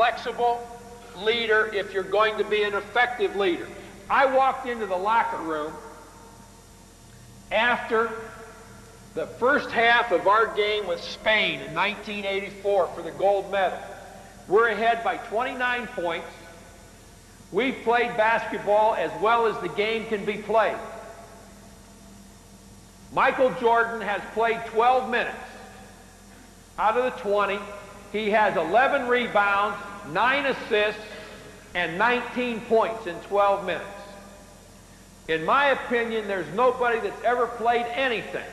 flexible leader if you're going to be an effective leader. I walked into the locker room after the first half of our game with Spain in 1984 for the gold medal. We're ahead by 29 points. We've played basketball as well as the game can be played. Michael Jordan has played 12 minutes. Out of the 20, he has 11 rebounds, 9 assists, and 19 points in 12 minutes. In my opinion, there's nobody that's ever played anything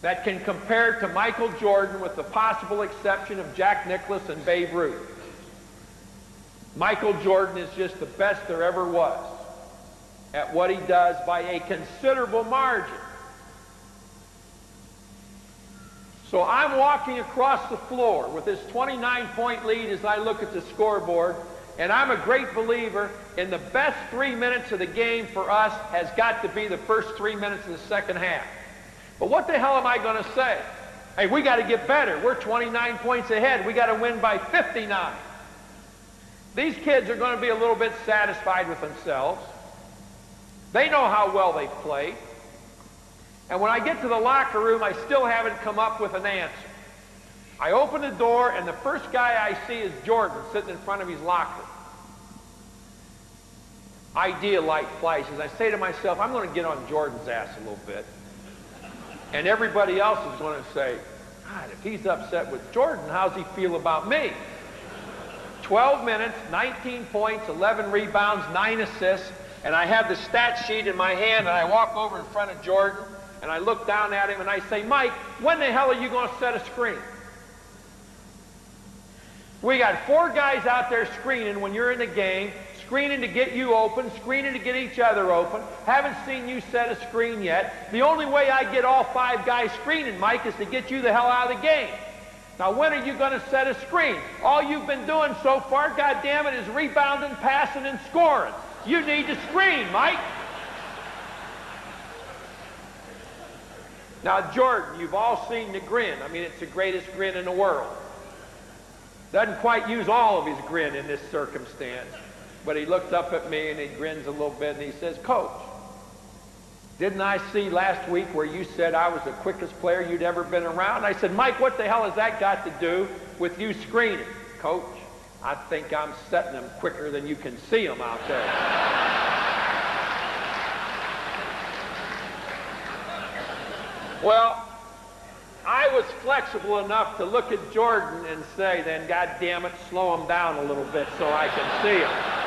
that can compare to Michael Jordan, with the possible exception of Jack Nicklaus and Babe Ruth. Michael Jordan is just the best there ever was at what he does by a considerable margin. So I'm walking across the floor with this 29-point lead as I look at the scoreboard, and I'm a great believer in the best 3 minutes of the game for us has got to be the first 3 minutes of the second half. But what the hell am I going to say? Hey, we got to get better. We're 29 points ahead. We got to win by 59. These kids are going to be a little bit satisfied with themselves. They know how well they've played. And when I get to the locker room, I still haven't come up with an answer. I open the door, and the first guy I see is Jordan sitting in front of his locker. Idea light flashes. I say to myself, I'm going to get on Jordan's ass a little bit. And everybody else is going to say, God, if he's upset with Jordan, how's he feel about me? 12 minutes, 19 points, 11 rebounds, 9 assists, and I have the stat sheet in my hand, and I walk over in front of Jordan, and I look down at him, and I say, Mike, when the hell are you going to set a screen? We got 4 guys out there screening when you're in the game, screening to get you open, screening to get each other open. Haven't seen you set a screen yet. The only way I get all 5 guys screening, Mike, is to get you the hell out of the game. Now, when are you going to set a screen? All you've been doing so far, goddammit, is rebounding, passing, and scoring. You need to screen, Mike. Now, Jordan, you've all seen the grin. I mean, it's the greatest grin in the world. Doesn't quite use all of his grin in this circumstance. But he looks up at me and he grins a little bit and he says, Coach, didn't I see last week where you said I was the quickest player you'd ever been around? And I said, Mike, what the hell has that got to do with you screening? Coach, I think I'm setting them quicker than you can see them out there. Well, I was flexible enough to look at Jordan and say, then, God damn it, slow him down a little bit so I can see him.